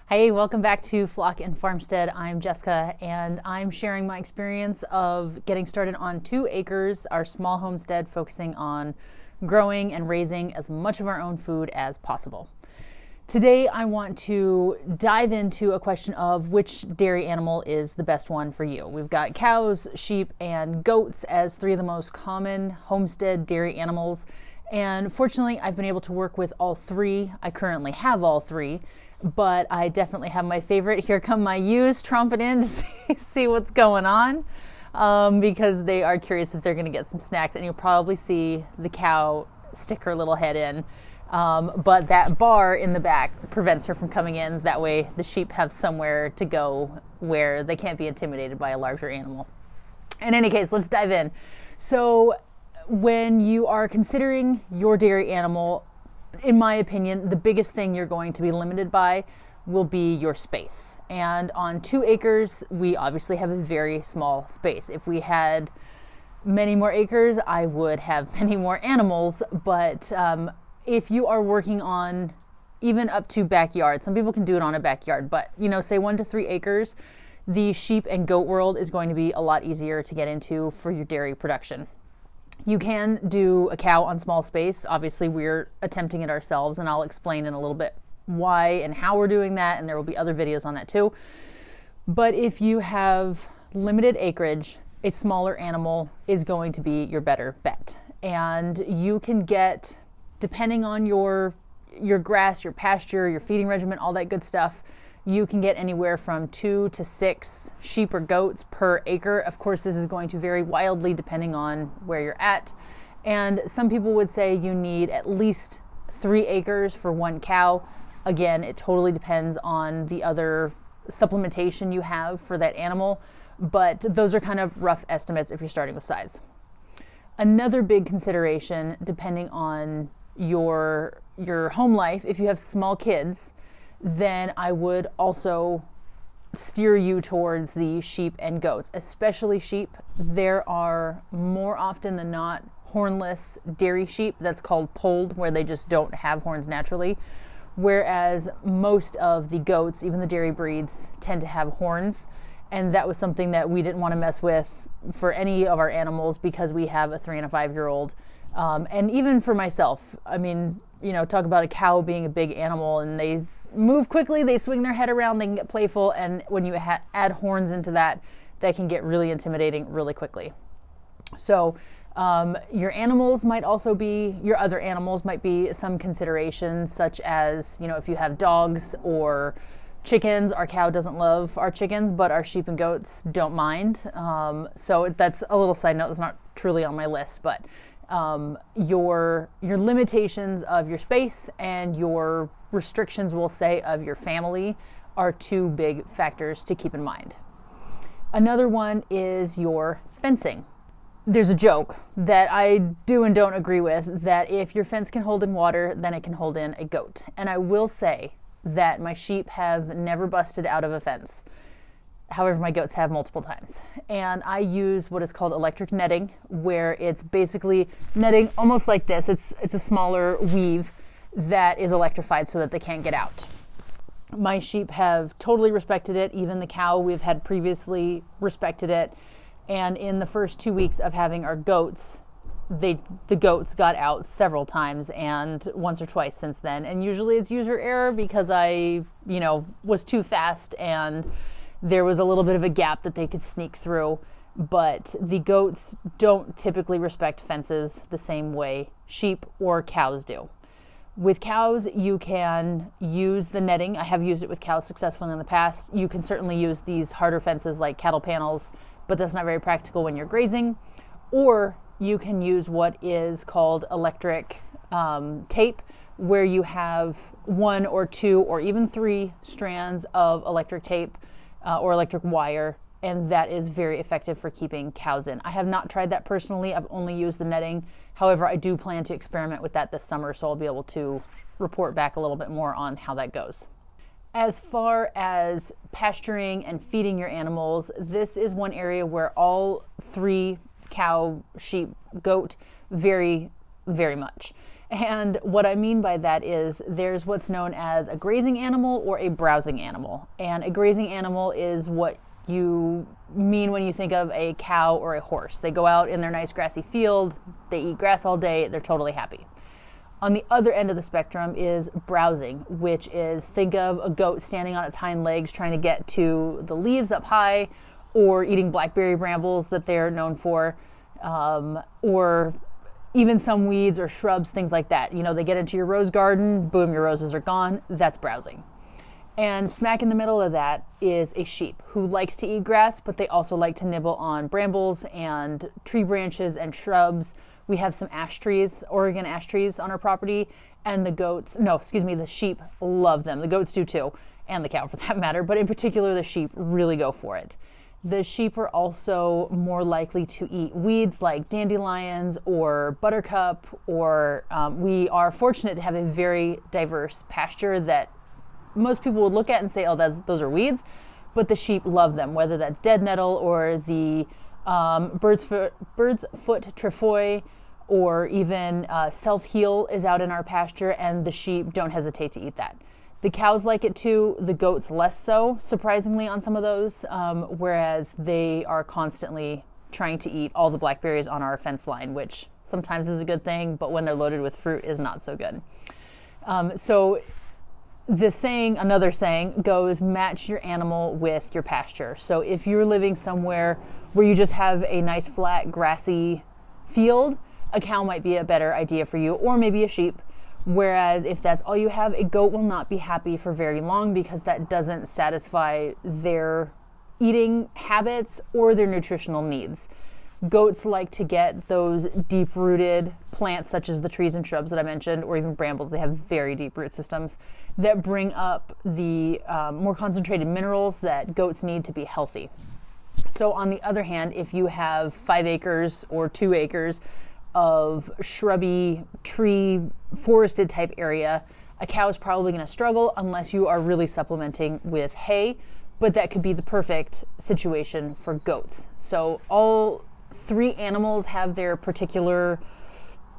Hey, welcome back to Flock and Farmstead. I'm Jessica, and I'm sharing my experience of getting started on 2 acres, our small homestead, focusing on growing and raising as much of our own food as possible. Today, I want to dive into a question of which dairy animal is the best one for you. We've got cows, sheep, and goats as 3 of the most common homestead dairy animals. And fortunately, I've been able to work with all 3. I currently have all 3. But I definitely have my favorite. Here come my ewes tromping in to see what's going on because they are curious if they're going to get some snacks. And you'll probably see the cow stick her little head in. But that bar in the back prevents her from coming in. That way the sheep have somewhere to go where they can't be intimidated by a larger animal. In any case, let's dive in. So when you are considering your dairy animal, in my opinion, the biggest thing you're going to be limited by will be your space. And on 2 acres, we obviously have a very small space. If we had many more acres, I would have many more animals. But if you are working on even up to backyard, some people can do it on a backyard, but say 1 to 3 acres, the sheep and goat world is going to be a lot easier to get into for your dairy production. You can do a cow on small space. Obviously, we're attempting it ourselves, and I'll explain in a little bit why and how we're doing that, and there will be other videos on that too. But if you have limited acreage, a smaller animal is going to be your better bet. And you can get, depending on your grass, your pasture, your feeding regimen, all that good stuff, you can get anywhere from 2 to 6 sheep or goats per acre. Of course, this is going to vary wildly depending on where you're at. And some people would say you need at least 3 acres for 1 cow. Again, it totally depends on the other supplementation you have for that animal, but those are kind of rough estimates if you're starting with size. Another big consideration, depending on your home life, if you have small kids, then I would also steer you towards the sheep and goats, especially sheep. There are more often than not hornless dairy sheep that's called polled, where they just don't have horns naturally, whereas most of the goats, even the dairy breeds, tend to have horns. And that was something that we didn't want to mess with for any of our animals because we have a 3 and a 5-year-old. And even for myself, I mean, talk about a cow being a big animal, and they move quickly, they swing their head around, they can get playful, and when you add horns into that can get really intimidating really quickly. So your other animals might be some considerations, such as, if you have dogs or chickens. Our cow doesn't love our chickens, but our sheep and goats don't mind. So that's a little side note that's not truly on my list, but your limitations of your space and your restrictions, we'll say, of your family are 2 big factors to keep in mind. Another one is your fencing. There's a joke that I do and don't agree with, that if your fence can hold in water, then it can hold in a goat. And I will say that my sheep have never busted out of a fence. However, my goats have multiple times. And I use what is called electric netting, where it's basically netting almost like this. It's a smaller weave that is electrified so that they can't get out. My sheep have totally respected it. Even the cow we've had previously respected it. And in the first 2 weeks of having our goats, the goats got out several times, and once or twice since then. And usually it's user error because I, was too fast and there was a little bit of a gap that they could sneak through. But the goats don't typically respect fences the same way sheep or cows do. With cows, you can use the netting. I have used it with cows successfully in the past. You can certainly use these harder fences like cattle panels, but that's not very practical when you're grazing. Or you can use what is called electric tape, where you have 1 or 2 or even 3 strands of electric tape or electric wire, and that is very effective for keeping cows in. I have not tried that personally. I've only used the netting. However, I do plan to experiment with that this summer, so I'll be able to report back a little bit more on how that goes. As far as pasturing and feeding your animals, this is one area where all 3, cow, sheep, goat, vary very much. And what I mean by that is there's what's known as a grazing animal or a browsing animal. And a grazing animal is what you mean when you think of a cow or a horse. They go out in their nice grassy field, they eat grass all day, they're totally happy. On the other end of the spectrum is browsing, which is, think of a goat standing on its hind legs trying to get to the leaves up high, or eating blackberry brambles that they're known for, or even some weeds or shrubs, things like that. You know, they get into your rose garden, boom, your roses are gone. That's browsing. And smack in the middle of that is a sheep who likes to eat grass, but they also like to nibble on brambles and tree branches and shrubs. We have some ash trees, Oregon ash trees on our property, and the sheep love them. The goats do too, and the cow for that matter, but in particular the sheep really go for it. The sheep are also more likely to eat weeds like dandelions or buttercup, or we are fortunate to have a very diverse pasture that most people would look at and say, oh, those are weeds, but the sheep love them, whether that's dead nettle or the bird's foot trefoil, or even self-heal is out in our pasture, and the sheep don't hesitate to eat that. The cows like it too, the goats less so, surprisingly, on some of those, whereas they are constantly trying to eat all the blackberries on our fence line, which sometimes is a good thing, but when they're loaded with fruit is not so good. So another saying goes, match your animal with your pasture. So if you're living somewhere where you just have a nice flat grassy field, a cow might be a better idea for you, or maybe a sheep. Whereas if that's all you have, a goat will not be happy for very long because that doesn't satisfy their eating habits or their nutritional needs. Goats like to get those deep-rooted plants such as the trees and shrubs that I mentioned, or even brambles. They have very deep root systems that bring up the more concentrated minerals that goats need to be healthy. So on the other hand, if you have 5 acres or 2 acres of shrubby, tree, forested type area, a cow is probably going to struggle unless you are really supplementing with hay, but that could be the perfect situation for goats. So all 3 animals have their particular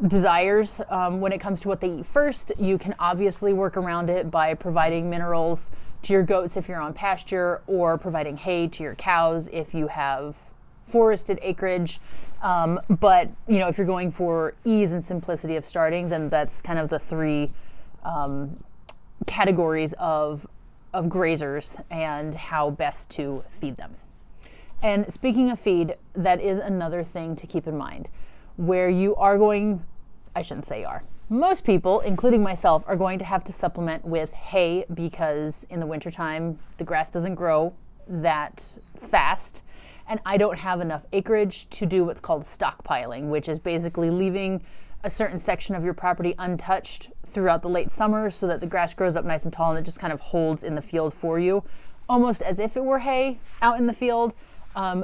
desires when it comes to what they eat first. You can obviously work around it by providing minerals to your goats if you're on pasture, or providing hay to your cows if you have forested acreage. But if you're going for ease and simplicity of starting, then that's kind of the 3 categories of grazers and how best to feed them. And speaking of feed, that is another thing to keep in mind, where most people, including myself, are going to have to supplement with hay, because in the wintertime, the grass doesn't grow that fast. And I don't have enough acreage to do what's called stockpiling, which is basically leaving a certain section of your property untouched throughout the late summer so that the grass grows up nice and tall and it just kind of holds in the field for you, almost as if it were hay out in the field.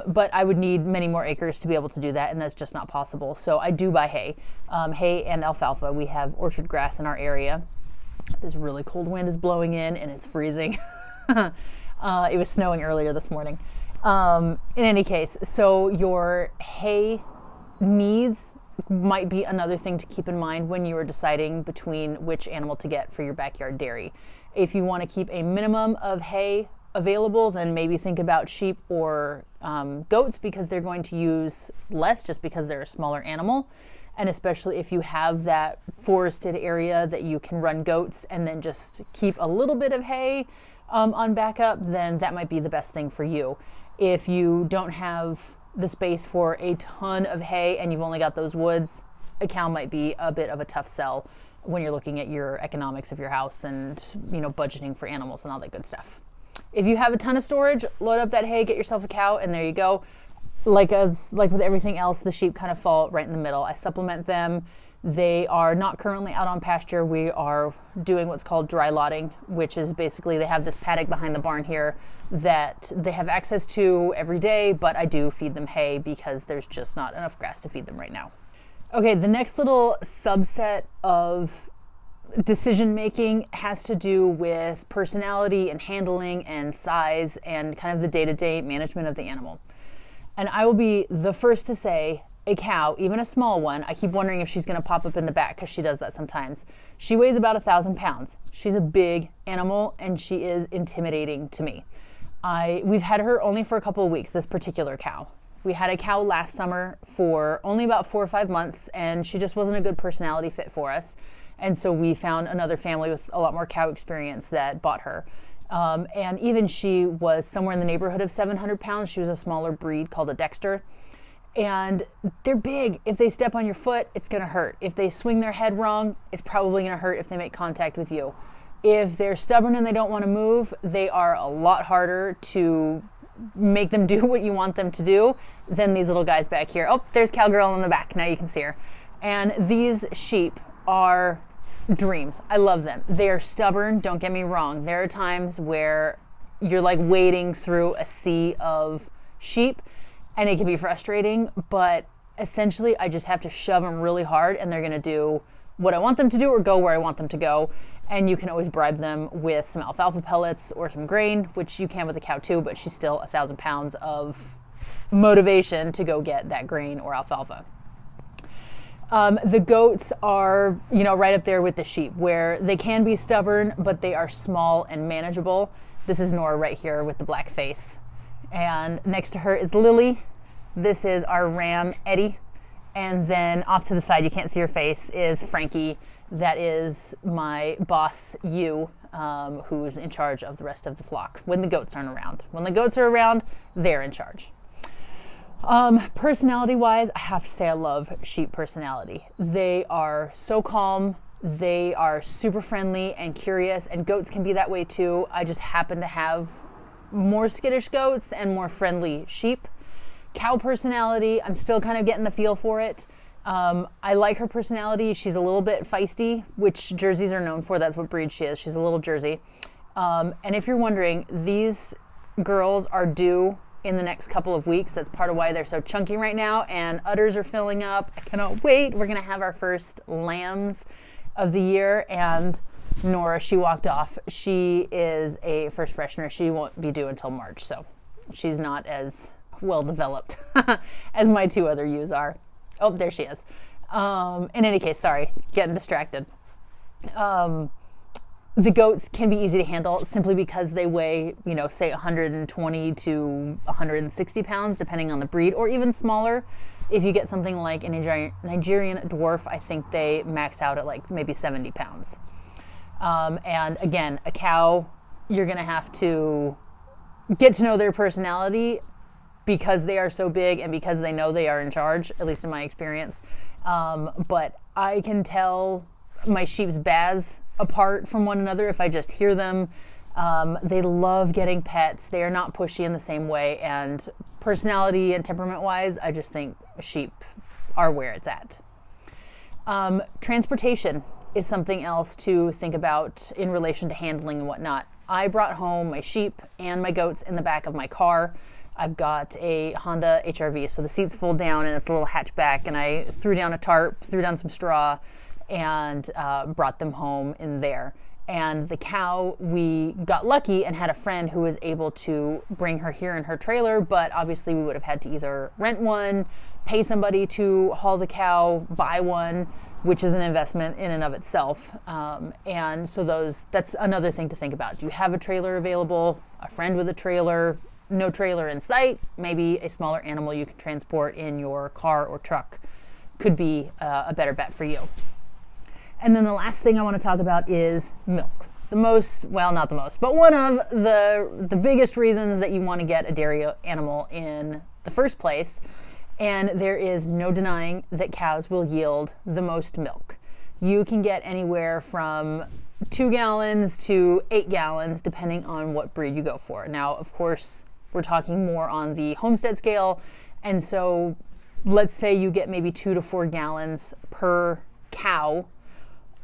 But I would need many more acres to be able to do that, and that's just not possible. So I do buy hay, hay and alfalfa. We have orchard grass in our area. This really cold wind is blowing in and it's freezing. It was snowing earlier this morning. In any case, so your hay needs might be another thing to keep in mind when you are deciding between which animal to get for your backyard dairy. If you want to keep a minimum of hay available, then maybe think about sheep or goats, because they're going to use less just because they're a smaller animal. And especially if you have that forested area that you can run goats and then just keep a little bit of hay on backup, then that might be the best thing for you. If you don't have the space for a ton of hay and you've only got those woods, a cow might be a bit of a tough sell when you're looking at your economics of your house and budgeting for animals and all that good stuff. If you have a ton of storage, load up that hay, get yourself a cow, and there you go. Like with everything else, the sheep kind of fall right in the middle. I supplement them. They are not currently out on pasture. We are doing what's called dry lotting, which is basically they have this paddock behind the barn here that they have access to every day, but I do feed them hay because there's just not enough grass to feed them right now. Okay, the next little subset of decision making has to do with personality and handling and size and kind of the day-to-day management of the animal. And I will be the first to say, a cow, even a small one, I keep wondering if she's going to pop up in the back because she does that sometimes. She weighs about 1,000 pounds. She's a big animal and she is intimidating to me. We've had her only for a couple of weeks, this particular cow. We had a cow last summer for only about 4 or 5 months and she just wasn't a good personality fit for us. And so we found another family with a lot more cow experience that bought her. And even she was somewhere in the neighborhood of 700 pounds. She was a smaller breed called a Dexter. And they're big. If they step on your foot, it's going to hurt. If they swing their head wrong, it's probably going to hurt if they make contact with you. If they're stubborn and they don't want to move, they are a lot harder to make them do what you want them to do than these little guys back here. Oh, there's Cowgirl in the back. Now you can see her. And these sheep are dreams. I love them. They are stubborn. Don't get me wrong. There are times where you're like wading through a sea of sheep and it can be frustrating, but essentially I just have to shove them really hard and they're going to do what I want them to do or go where I want them to go. And you can always bribe them with some alfalfa pellets or some grain, which you can with a cow too, but she's still 1,000 pounds of motivation to go get that grain or alfalfa. The goats are, right up there with the sheep where they can be stubborn, but they are small and manageable. This is Nora right here with the black face. And next to her is Lily. This is our ram, Eddie. And then off to the side, you can't see her face, is Frankie. That is my boss, you, who's in charge of the rest of the flock when the goats aren't around. When the goats are around, they're in charge. Personality-wise, I have to say I love sheep personality. They are so calm. They are super friendly and curious, and goats can be that way too. I just happen to have more skittish goats and more friendly sheep. Cow personality, I'm still kind of getting the feel for it. I like her personality. She's a little bit feisty, which Jerseys are known for. That's what breed she is. She's a little Jersey. And if you're wondering, these girls are due in the next couple of weeks. That's part of why they're so chunky right now, and udders are filling up. I cannot wait. We're going to have our first lambs of the year, and Nora, she walked off. She is a first freshener. She won't be due until March, so she's not as well developed as my 2 other ewes are. Oh, there she is. In any case, sorry, getting distracted. The goats can be easy to handle simply because they weigh, say 120 to 160 pounds, depending on the breed, or even smaller. If you get something like a Nigerian dwarf, I think they max out at like maybe 70 pounds. And again, a cow, you're going to have to get to know their personality because they are so big and because they know they are in charge, at least in my experience. But I can tell my sheep's baths apart from one another if I just hear them. They love getting pets. They are not pushy in the same way. And personality and temperament-wise, I just think sheep are where it's at. Transportation is something else to think about in relation to handling and whatnot. I brought home my sheep and my goats in the back of my car. I've got a Honda HR-V, so the seats fold down and it's a little hatchback, and I threw down a tarp, threw down some straw, and brought them home in there. And the cow, we got lucky and had a friend who was able to bring her here in her trailer, but obviously we would have had to either rent one, pay somebody to haul the cow, buy one, which is an investment in and of itself. And so that's another thing to think about. Do you have a trailer available, a friend with a trailer, no trailer in sight? Maybe a smaller animal you can transport in your car or truck could be a better bet for you. And then the last thing I want to talk about is milk. Not the most, but one of the biggest reasons that you want to get a dairy animal in the first place. And there is no denying that cows will yield the most milk. You can get anywhere from 2 gallons to 8 gallons, depending on what breed you go for. Now, of course, we're talking more on the homestead scale. And so let's say you get maybe 2 to 4 gallons per cow.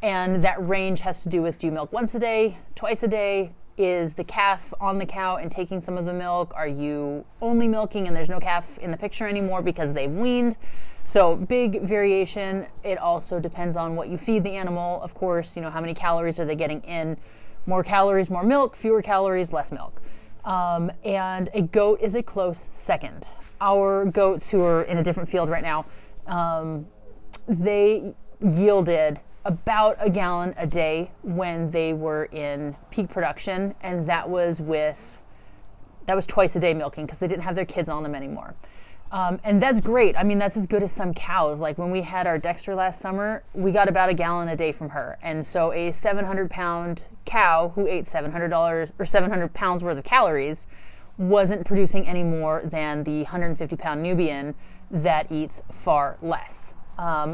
And that range has to do with, do you milk once a day, twice a day? Is the calf on the cow and taking some of the milk? Are you only milking and there's no calf in the picture anymore because they've weaned? So big variation. It also depends on what you feed the animal. Of course, how many calories are they getting in? More calories, more milk. Fewer calories, less milk. And a goat is a close second. Our goats, who are in a different field right now, They yielded about a gallon a day when they were in peak production, and that was twice a day milking because they didn't have their kids on them anymore. And that's great. I mean, that's as good as some cows. Like when we had our Dexter last summer, we got about a gallon a day from her. And so a 700-pound cow who ate $700 or 700 pounds worth of calories wasn't producing any more than the 150-pound Nubian that eats far less.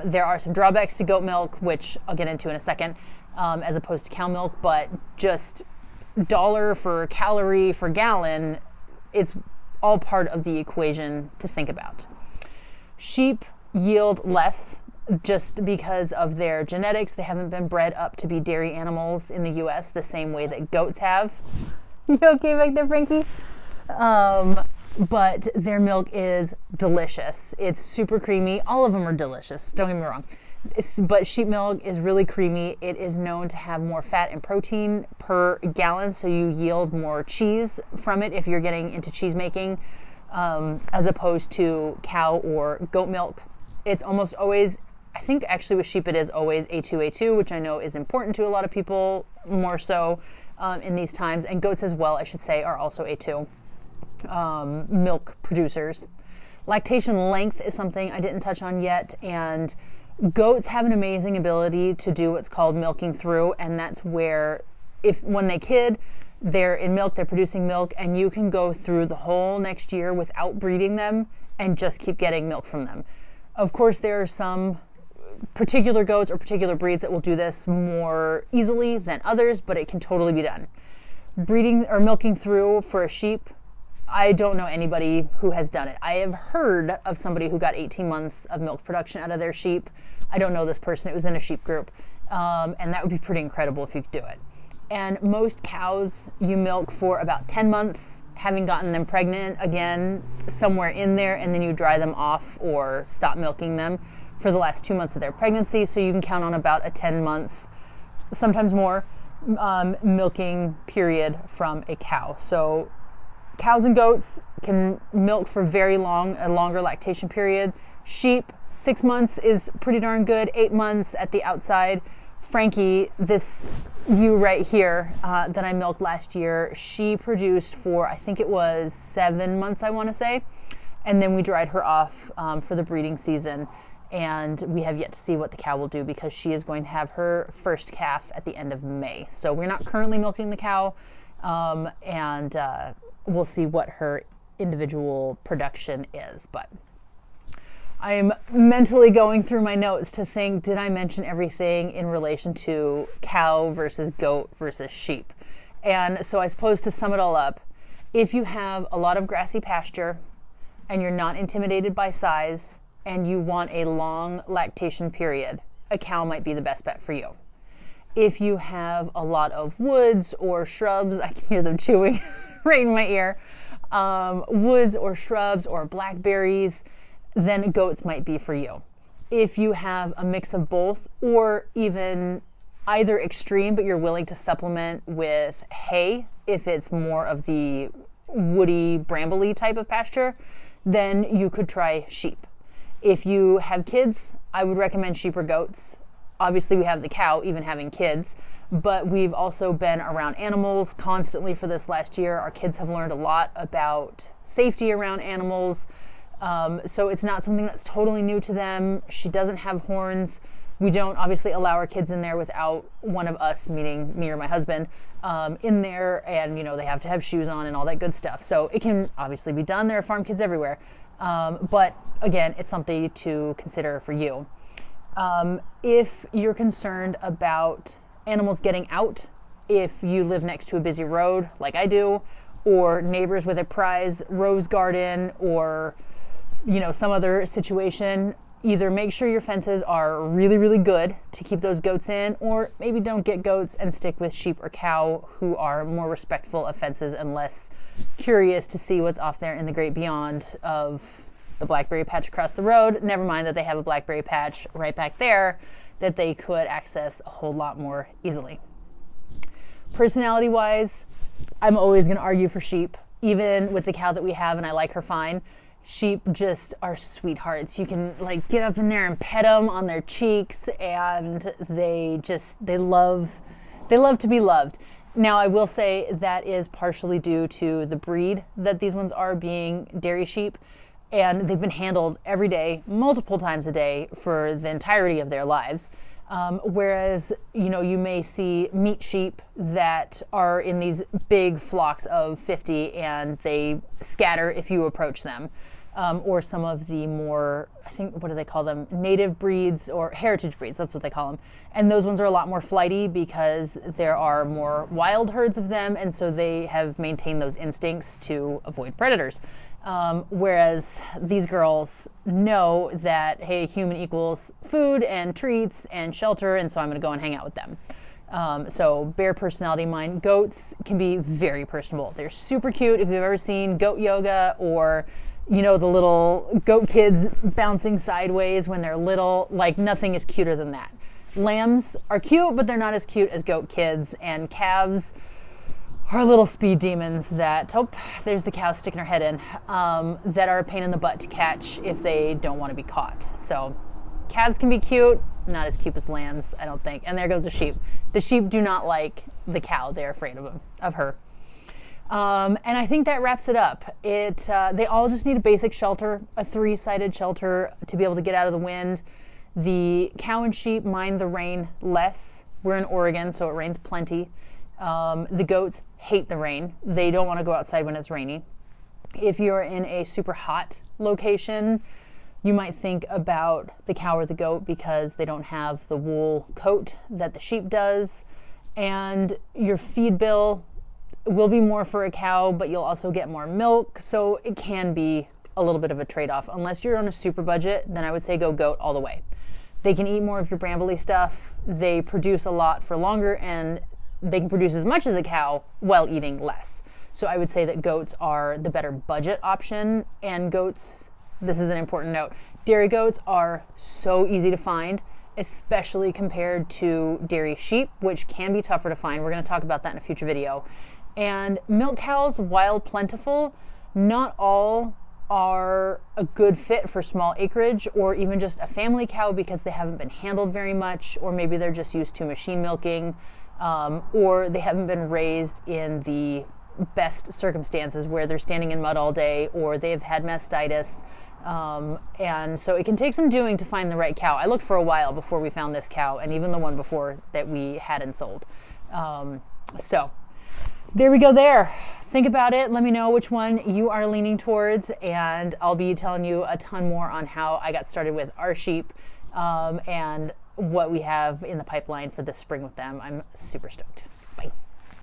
There are some drawbacks to goat milk, which I'll get into in a second, as opposed to cow milk, but just dollar for calorie for gallon, it's all part of the equation to think about. Sheep yield less just because of their genetics. They haven't been bred up to be dairy animals in the U.S. the same way that goats have. You okay back there, Frankie? But their milk is delicious. It's super creamy. All of them are delicious, don't get me wrong. But sheep milk is really creamy. It is known to have more fat and protein per gallon, so you yield more cheese from it if you're getting into cheese making, as opposed to cow or goat milk. It's almost always, I think actually with sheep it is always A2, which I know is important to a lot of people, more so in these times. And goats as well, I should say, are also A2 milk producers. Lactation length is something I didn't touch on yet, and goats have an amazing ability to do what's called milking through, and that's where when they kid, they're in milk, they're producing milk, and you can go through the whole next year without breeding them and just keep getting milk from them. Of course, there are some particular goats or particular breeds that will do this more easily than others, but it can totally be done. Breeding or milking through for a sheep, I don't know anybody who has done it. I have heard of somebody who got 18 months of milk production out of their sheep. I don't know this person. It was in a sheep group. And that would be pretty incredible if you could do it. And most cows you milk for about 10 months, having gotten them pregnant again somewhere in there, and then you dry them off or stop milking them for the last 2 months of their pregnancy. So you can count on about a 10-month, sometimes more, milking period from a cow. So cows and goats can milk for a longer lactation period. Sheep, 6 months is pretty darn good, 8 months at the outside. Frankie, this ewe right here that I milked last year, she produced for, I think it was 7 months, I want to say. And then we dried her off for the breeding season. And we have yet to see what the cow will do because she is going to have her first calf at the end of May. So we're not currently milking the cow, and we'll see what her individual production is. But I'm mentally going through my notes to think, did I mention everything in relation to cow versus goat versus sheep? And so I suppose to sum it all up, if you have a lot of grassy pasture and you're not intimidated by size and you want a long lactation period, a cow might be the best bet for you. If you have a lot of woods or shrubs, I can hear them chewing right in my ear, woods or shrubs or blackberries, then goats might be for you. If you have a mix of both, or even either extreme, but you're willing to supplement with hay, if it's more of the woody, brambly type of pasture, then you could try sheep. If you have kids, I would recommend sheep or goats. Obviously, we have the cow, even having kids, but we've also been around animals constantly for this last year. Our kids have learned a lot about safety around animals. So it's not something that's totally new to them. She doesn't have horns. We don't obviously allow our kids in there without one of us, meaning me or my husband, in there. And, they have to have shoes on and all that good stuff. So it can obviously be done. There are farm kids everywhere. But again, it's something to consider for you. If you're concerned about animals getting out, if you live next to a busy road like I do, or neighbors with a prize rose garden, or some other situation, either make sure your fences are really, really good to keep those goats in, or maybe don't get goats and stick with sheep or cow who are more respectful of fences and less curious to see what's off there in the great beyond of the blackberry patch across the road. Never mind that they have a blackberry patch right back there that they could access a whole lot more easily. Personality-wise, I'm always going to argue for sheep, even with the cow that we have, and I like her fine. Sheep just are sweethearts. You can like get up in there and pet them on their cheeks, and they love to be loved. Now, I will say that is partially due to the breed that these ones are, being dairy sheep, and they've been handled every day, multiple times a day for the entirety of their lives. Whereas, you may see meat sheep that are in these big flocks of 50 and they scatter if you approach them. Or some of the more, I think, what do they call them? Native breeds or heritage breeds, that's what they call them. And those ones are a lot more flighty because there are more wild herds of them, and so they have maintained those instincts to avoid predators. Whereas these girls know that, hey, human equals food and treats and shelter, and so I'm going to go and hang out with them. So bear personality mine. Goats can be very personable. They're super cute. If you've ever seen goat yoga, or the little goat kids bouncing sideways when they're little, like nothing is cuter than that. Lambs are cute, but they're not as cute as goat kids, and calves are little speed demons that, there's the cow sticking her head in, that are a pain in the butt to catch if they don't want to be caught. So calves can be cute, not as cute as lambs, I don't think. And there goes the sheep. The sheep do not like the cow. They're afraid of her. And I think that wraps it up. They all just need a basic shelter, a 3-sided shelter to be able to get out of the wind. The cow and sheep mind the rain less. We're in Oregon, so it rains plenty. The goats hate the rain. They don't want to go outside when it's rainy. If you're in a super hot location, you might think about the cow or the goat because they don't have the wool coat that the sheep does. And your feed bill will be more for a cow, but you'll also get more milk. So it can be a little bit of a trade-off. Unless you're on a super budget, then I would say go goat all the way. They can eat more of your brambly stuff. They produce a lot for longer, and they can produce as much as a cow while eating less. So I would say that goats are the better budget option. And goats, this is an important note, dairy goats are so easy to find, especially compared to dairy sheep, which can be tougher to find. We're going to talk about that in a future video. And milk cows, while plentiful, not all are a good fit for small acreage or even just a family cow because they haven't been handled very much, or maybe they're just used to machine milking, or they haven't been raised in the best circumstances where they're standing in mud all day, or they've had mastitis. And so it can take some doing to find the right cow. I looked for a while before we found this cow, and even the one before that we hadn't sold. So there we go there. Think about it. Let me know which one you are leaning towards, and I'll be telling you a ton more on how I got started with our sheep, and what we have in the pipeline for this spring with them. I'm super stoked.